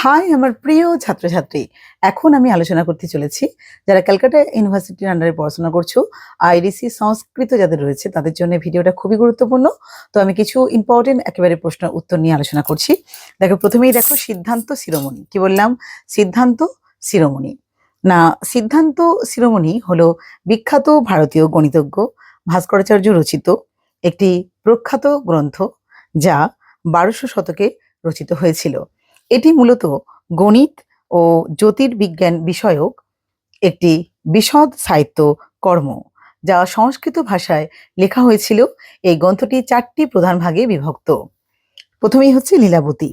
High আমার প্রিয় ছাত্রছাত্রী, এখন আমি আলোচনা করতে চলেছি যারা ক্যালকাটা ইউনিভার্সিটির আন্ডারে পড়াশোনা করছো। আইডিসি সংস্কৃত যাদের রয়েছে তাদের জন্য ভিডিওটা খুবই গুরুত্বপূর্ণ। তো আমি কিছু ইম্পর্টেন্ট একেবারে প্রশ্নের উত্তর নিয়ে আলোচনা করছি। প্রথমেই দেখো সিদ্ধান্ত শিরোমণি। কি বললাম? সিদ্ধান্ত শিরোমণি। না, সিদ্ধান্ত শিরোমণি হলো বিখ্যাত ভারতীয় গণিতজ্ঞ ভাস্করাচার্য রচিত একটি প্রখ্যাত গ্রন্থ, যা 1200 শতকে রচিত হয়েছিল। এটি মূলত গণিত ও জ্যোতির্বিজ্ঞান বিষয়ক একটি বিশদ সাহিত্য কর্ম, যা সংস্কৃত ভাষায় লেখা হয়েছিল। এই গ্রন্থটি 4টি প্রধান ভাগে বিভক্ত। প্রথমেই হচ্ছে লীলাবতী।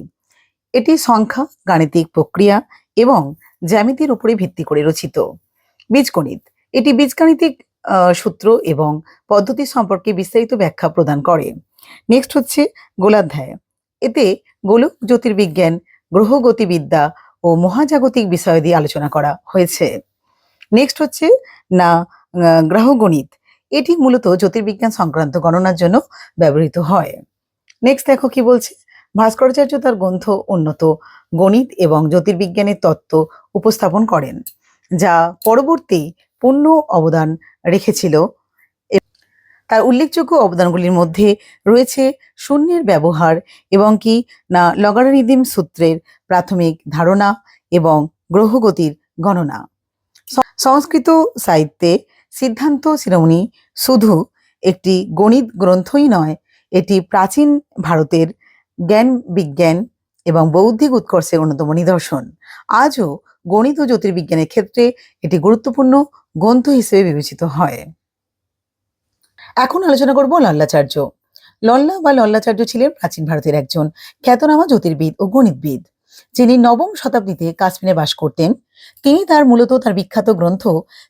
এটি সংখ্যা, গাণিতিক প্রক্রিয়া এবং জ্যামিতির উপরে ভিত্তি করে রচিত। বীজগণিত, এটি বীজগাণিতিক সূত্র এবং পদ্ধতি সম্পর্কে বিস্তারিত ব্যাখ্যা প্রদান করে। নেক্সট হচ্ছে গোলাধ্যায়। এতে গোলক জ্যোতির্বিজ্ঞান, গ্রহ গতিবিদ্যা ও মহাজাগতিক বিষয় দিয়ে আলোচনা করা হয়েছে। নেক্সট হচ্ছে না গ্রহগণিত। এটি মূলত জ্যোতির্বিজ্ঞান সংক্রান্ত গণনার জন্য ব্যবহৃত হয়। নেক্সট দেখো কি বলছে, ভাস্করাচার্য তার গ্রন্থ উন্নত গণিত এবং জ্যোতির্বিজ্ঞানের তত্ত্ব উপস্থাপন করেন, যা পরবর্তী পূর্ণ অবদান রেখেছিল। তার উল্লেখযোগ্য অবদানগুলির মধ্যে রয়েছে শূন্যের ব্যবহার এবং কি না লগারিদম সূত্রের প্রাথমিক ধারণা এবং গ্রহগতির গণনা। সংস্কৃত সাহিত্যে সিদ্ধান্ত শিরোমণি শুধু একটি গণিত গ্রন্থই নয়, এটি প্রাচীন ভারতের জ্ঞান বিজ্ঞান এবং বৌদ্ধিক উৎকর্ষের অন্যতম নিদর্শন। আজও গণিত ও জ্যোতির্বিজ্ঞানের ক্ষেত্রে এটি গুরুত্বপূর্ণ গ্রন্থ হিসেবে বিবেচিত হয়। এখন আলোচনা করব লল্লাচার্য। লল্লাচার্য ছিলেন প্রাচীন ভারতের একজন খ্যাতনামা জ্যোতির্বিদ ও গণিতবিদ, যিনি নবম শতাব্দীতে কাশ্মীরে বাস করতেন। তিনি মূলত তার বিখ্যাত গ্রন্থ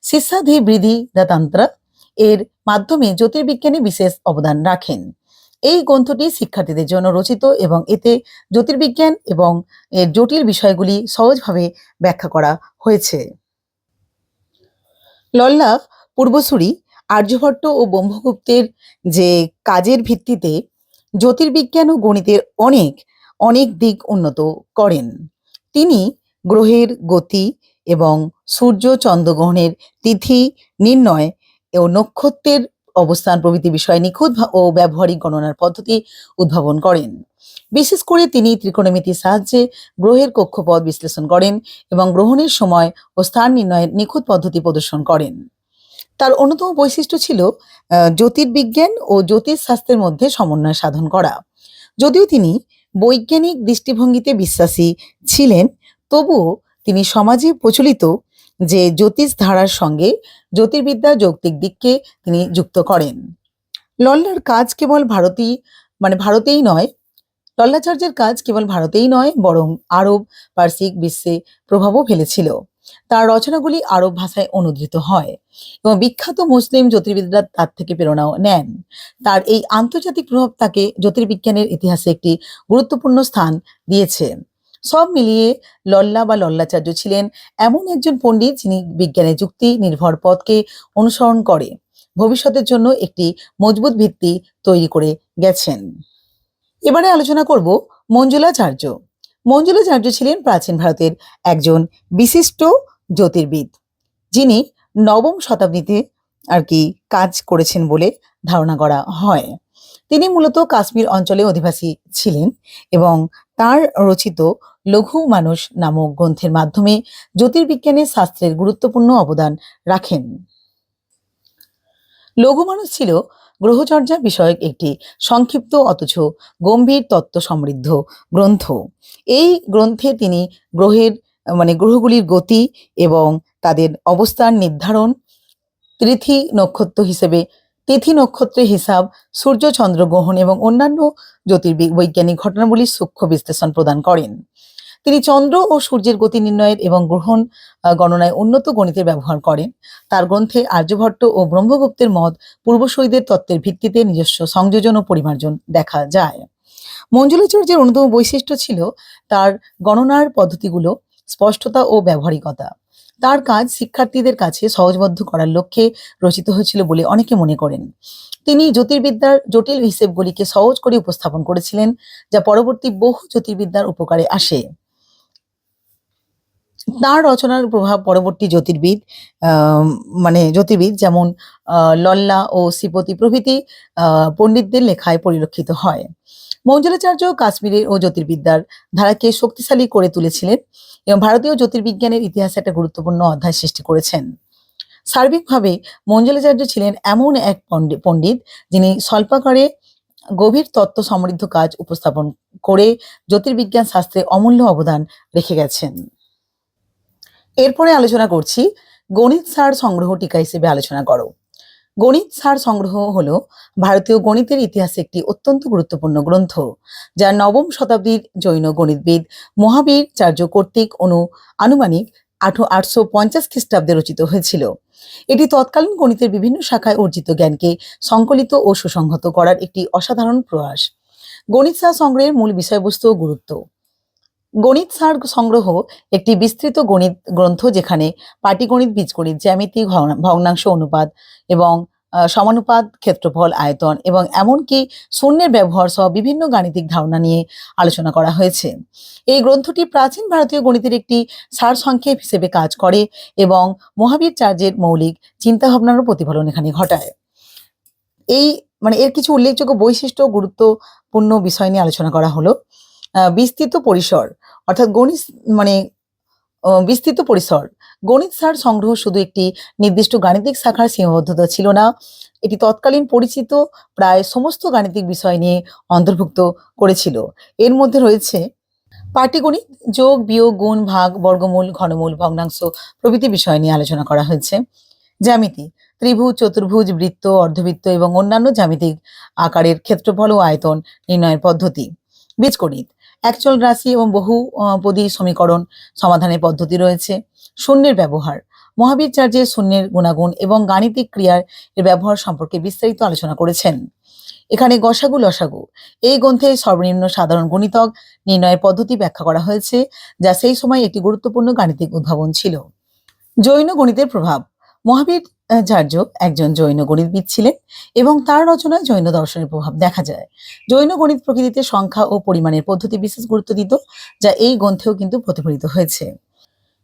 শিষ্যাধি বৃদ্ধি দাতান্ত্র এর মাধ্যমে জ্যোতির্বিজ্ঞানে বিশেষ অবদান রাখেন। এই গ্রন্থটি শিক্ষার্থীদের জন্য রচিত এবং এতে জ্যোতির্বিজ্ঞান এবং এর জটিল বিষয়গুলি সহজভাবে ব্যাখ্যা করা হয়েছে। লল্লা পূর্বসূরি আর্যভট্ট ও ব্রহ্মগুপ্তের যে কাজের ভিত্তিতে জ্যোতির্বিজ্ঞান ও গণিতের অনেক অনেক দিক উন্নত করেন। তিনি গ্রহের গতি এবং সূর্য চন্দ্রগ্রহণের তিথি নির্ণয় ও নক্ষত্রের অবস্থান প্রভৃতি বিষয়ে নিখুঁত ও ব্যবহারিক গণনার পদ্ধতি উদ্ভাবন করেন। বিশেষ করে তিনি ত্রিকোণমিতির সাহায্যে গ্রহের কক্ষপথ বিশ্লেষণ করেন এবং গ্রহণের সময় ও স্থান নির্ণয়ের নিখুঁত পদ্ধতি প্রদর্শন করেন। তার অন্যতম বৈশিষ্ট্য ছিল জ্যোতির্বিজ্ঞান ও জ্যোতিষশাস্ত্রের মধ্যে সমন্বয় সাধন করা। যদিও তিনি বৈজ্ঞানিক দৃষ্টিভঙ্গিতে বিশ্বাসী ছিলেন, তবুও তিনি সমাজে প্রচলিত যে জ্যোতিষ ধারার সঙ্গে জ্যোতির্বিদ্যা যৌক্তিক দিককে তিনি যুক্ত করেন। লল্লার কাজ কেবল ভারতেই নয়, লল্লাচার্যের কাজ কেবল ভারতেই নয়, বরং আরব পার্সিক বিশ্বে প্রভাবও ফেলেছিল। তার রচনাগুলি আরব ভাষায় অনুদিত হয় এবং বিখ্যাত মুসলিম জ্যোতির্বিদরা তার থেকে প্রেরণাও নেন। তার এই আন্তর্জাতিক প্রভাব তাকে জ্যোতির্বিজ্ঞানের ইতিহাসে একটি গুরুত্বপূর্ণ স্থান দিয়েছে। সব মিলিয়ে লল্লাচার্য ছিলেন এমন একজন পণ্ডিত যিনি বিজ্ঞানের যুক্তি নির্ভর পথকে অনুসরণ করে ভবিষ্যতের জন্য একটি মজবুত ভিত্তি তৈরি করে গেছেন। এবারে আলোচনা করব মঞ্জুলাচার্য। মঞ্জুলাচার্য ছিলেন প্রাচীন ভারতের একজন বিশিষ্ট জ্যোতির্বিদ, যিনি নবম শতাব্দীতে কাজ করেছেন বলে ধারণা করা হয়। তিনি মূলত কাশ্মীর অঞ্চলে অধিবাসী ছিলেন এবং তার রচিত লঘু মানুষ নামক গ্রন্থের মাধ্যমে জ্যোতির্বিজ্ঞানের শাস্ত্রের গুরুত্বপূর্ণ অবদান রাখেন। লঘু মানুষ ছিল গ্রহচর্যা বিষয়ক একটি সংক্ষিপ্ত অথচ গম্ভীর তত্ত্ব সমৃদ্ধ গ্রন্থ। এই গ্রন্থে তিনি গ্রহগুলির গতি এবং তাদের অবস্থান নির্ধারণ, তিথি নক্ষত্রের হিসাব, সূর্য চন্দ্র গ্রহণ এবং অন্যান্য জ্যোতির্বৈজ্ঞানিক ঘটনাবলীর সূক্ষ্ম বিশ্লেষণ প্রদান করেন। তিনি চন্দ্র ও সূর্যের গতি নির্ণয়ের এবং গ্রহণ গণনায় উন্নত গণিতের ব্যবহার করেন। তার গ্রন্থে আর্যভট্ট ও ব্রহ্মগুপ্তের মত পূর্বসূরীদের তত্ত্বের ভিত্তিতে নিজস্ব সংযোজন ও পরিমার্জন দেখা যায়। মঞ্জুলাচার্যের অন্যতম বৈশিষ্ট্য ছিল তার গণনার পদ্ধতিগুলো স্পষ্টতা ও ব্যবহারিকতা। তার কাজ শিক্ষার্থীদের কাছে সহজবদ্ধ করার লক্ষ্যে রচিত হয়েছিল বলে অনেকে মনে করেন। তিনি জ্যোতির্বিদ্যার জটিল হিসেবগুলিকে সহজ করে উপস্থাপন করেছিলেন, যা পরবর্তী বহু জ্যোতির্বিদ্যার উপকারে আসে। তার রচনার প্রভাব পরবর্তী জ্যোতির্বিদ জ্যোতির্বিদ যেমন লল্লা ও শ্রীপতি প্রভৃতি পণ্ডিতদের লেখায় পরিলক্ষিত হয়। মঙ্গলাচার্য কাশ্মীরের ও জ্যোতির্বিদ্যার ধারাকে শক্তিশালী করে তুলেছিলেন এবং ভারতীয় জ্যোতির্বিজ্ঞানের ইতিহাসে একটা গুরুত্বপূর্ণ অধ্যায় সৃষ্টি করেছেন। সার্বিকভাবে মঙ্গলাচার্য ছিলেন এমন এক পণ্ডিত যিনি স্বল্পাকারে গভীর তত্ত্ব সমৃদ্ধ কাজ উপস্থাপন করে জ্যোতির্বিজ্ঞান শাস্ত্রে অমূল্য অবদান রেখে গেছেন। এরপরে আলোচনা করছি গণিত সার সংগ্রহ টিকা হিসেবে আলোচনা করো। গণিত সার সংগ্রহ হলো ভারতীয় গণিতের ইতিহাসে একটি অত্যন্ত গুরুত্বপূর্ণ গ্রন্থ, যা নবম শতাব্দীর জৈন গণিতবিদ মহাবীরাচার্য কর্তৃক আনুমানিক 850 খ্রিস্টাব্দে রচিত হয়েছিল। এটি তৎকালীন গণিতের বিভিন্ন শাখায় অর্জিত জ্ঞানকে সংকলিত ও সুসংহত করার একটি অসাধারণ প্রয়াস। গণিত সার সংগ্রহের মূল বিষয়বস্তু ও গুরুত্ব। গণিত সার সংগ্রহ একটি বিস্তৃত গণিত গ্রন্থ যেখানে পাটিগণিত, বীজগণিত, জ্যামিতি, ভগ্নাংশ অনুপাত এবং সমানুপাত, ক্ষেত্রফল, আয়তন এবং এমনকি শূন্যের ব্যবহার সহ বিভিন্ন গাণিতিক ধারণা নিয়ে আলোচনা করা হয়েছে। এই গ্রন্থটি প্রাচীন ভারতীয় গণিতের একটি সারসংক্ষেপ হিসেবে কাজ করে এবং মহাবীরাচার্যের মৌলিক চিন্তাভাবনারও প্রতিফলন এখানে ঘটায়। এর কিছু উল্লেখযোগ্য বৈশিষ্ট্য ও গুরুত্বপূর্ণ বিষয় নিয়ে আলোচনা করা হলো। বিস্তৃত পরিসর অর্থাৎ বিস্তৃত পরিসর। গণিত সার সংগ্রহ শুধু একটি নির্দিষ্ট গাণিতিক শাখার সীমাবদ্ধতা ছিল না, এটি তৎকালীন পরিচিত প্রায় সমস্ত গাণিতিক বিষয় নিয়ে অন্তর্ভুক্ত করেছিল। এর মধ্যে রয়েছে পাটিগণিত, যোগ, বিয়োগ, গুণ, ভাগ, বর্গমূল, ঘনমূল, ভগ্নাংশ প্রভৃতি বিষয় নিয়ে আলোচনা করা হয়েছে। জ্যামিতি, ত্রিভুজ, চতুর্ভুজ, বৃত্ত, অর্ধবৃত্ত এবং অন্যান্য জ্যামিতিক আকারের ক্ষেত্রফল ও আয়তন নির্ণয়ের পদ্ধতি। বীজগণিত, একচল রাশি এবং বহুপদী সমীকরণ সমাধানের পদ্ধতি রয়েছে। শূন্যের ব্যবহার, মহাবীরাচার্যের শূন্যের গুণাগুণ এবং গাণিতিক ক্রিয়ার এর ব্যবহার সম্পর্কে বিস্তারিত আলোচনা করেছেন। এখানে গসাগু লসাগু এই গ্রন্থে সর্বনিম্ন সাধারণ গুণিতক নির্ণয়ের পদ্ধতি ব্যাখ্যা করা হয়েছে, যা সেই সময় একটি গুরুত্বপূর্ণ গাণিতিক উদ্ভাবন ছিল। জৈন গণিতের প্রভাব। মহাবীরাচার্য একজন জৈন গণিতবিদ ছিলেন এবং তার রচনায় জৈন দর্শনের প্রভাব দেখা যায়। জৈন গণিত প্রকৃতিতে সংখ্যা ও পরিমাণের পদ্ধতি বিশেষ গুরুত্ব দিত, যা এই গ্রন্থেও কিন্তু প্রতিফলিত হয়েছে।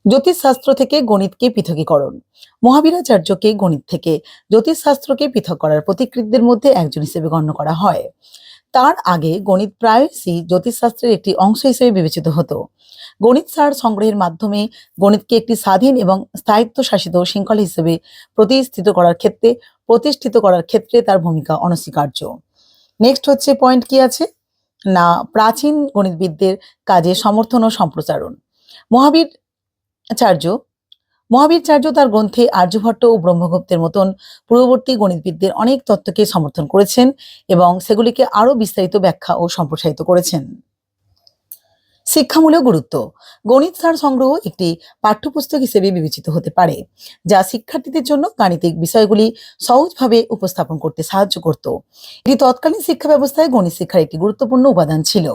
জ্যোতিষশাস্ত্র থেকে গণিতকে পৃথকীকরণ। মহাবীরাচার্যকে গণিত থেকে জ্যোতিষশাস্ত্রকে পৃথক করার পথিকৃতদের মধ্যে একজন হিসেবে গণ্য করা হয়। তার আগে গণিত প্রায়শই জ্যোতিষশাস্ত্রের একটি অংশ হিসেবে বিবেচিত হতো। গণিত সার সংগ্রহের মাধ্যমে গণিতকে একটি স্বাধীন এবং স্থায়িত্বশাসিত শৃঙ্খলা হিসেবে প্রতিষ্ঠিত করার ক্ষেত্রে তার ভূমিকা অনস্বীকার্য। নেক্সট হচ্ছে পয়েন্ট কি আছে না, প্রাচীন গণিতবিদদের কাজে সমর্থন ও সম্প্রসারণ। মহাবীরাচার্য তার গ্রন্থে আর্যভট্ট ও ব্রহ্মগুপ্তের মতন পূর্ববর্তী গণিতবিদদের অনেক তত্ত্বকে সমর্থন করেছেন এবং সেগুলিকে আরো বিস্তারিত ব্যাখ্যা ও সম্প্রসারিত করেছেন। শিক্ষামূলক গুরুত্ব। গণিত সার সংগ্রহ একটি পাঠ্যপুস্তক হিসেবে বিবেচিত হতে পারে, যা শিক্ষার্থীদের জন্য গাণিতিক বিষয়গুলি সহজভাবে উপস্থাপন করতে সাহায্য করত। এটি তৎকালীন শিক্ষা ব্যবস্থায় গণিত শিক্ষার একটি গুরুত্বপূর্ণ উপাদান ছিল।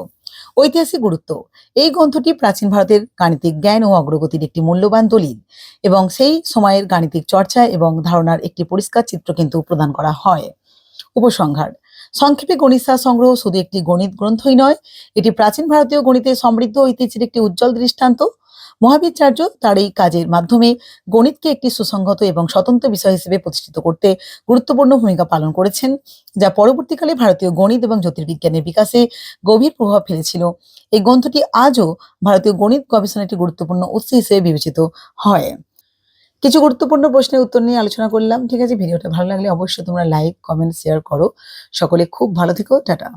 ঐতিহাসিক গুরুত্ব। এই গ্রন্থটি প্রাচীন ভারতের গাণিতিক জ্ঞান ও অগ্রগতির একটি মূল্যবান দলিল এবং সেই সময়ের গাণিতিক চর্চা এবং ধারণার একটি পরিষ্কার চিত্র কিন্তু প্রদান করা হয়। উপসংহার। সংক্ষেপে গণিত সার সংগ্রহ শুধু একটি গণিত গ্রন্থই নয়, এটি প্রাচীন ভারতীয় গণিতের সমৃদ্ধ ঐতিহ্যের একটি উজ্জ্বল দৃষ্টান্ত। মহাবীরাচার্য তার এই কাজের মাধ্যমে গণিতকে একটি সুসংহত এবং স্বতন্ত্র বিষয় হিসেবে প্রতিষ্ঠিত করতে গুরুত্বপূর্ণ ভূমিকা পালন করেছেন, যা পরবর্তীকালে ভারতীয় গণিত এবং জ্যোতির্বিজ্ঞানের বিকাশে গভীর প্রভাব ফেলেছিল। এই গ্রন্থটি আজও ভারতীয় গণিত গবেষণার একটি গুরুত্বপূর্ণ উৎস হিসেবে বিবেচিত হয়। কিছু গুরুত্বপূর্ণ প্রশ্নের উত্তর নিয়ে আলোচনা করলাম। ঠিক আছে, ভিডিওটা ভালো লাগলে অবশ্যই তোমরা লাইক, কমেন্ট, শেয়ার করো। সকলে খুব ভালো থেকো। টাটা।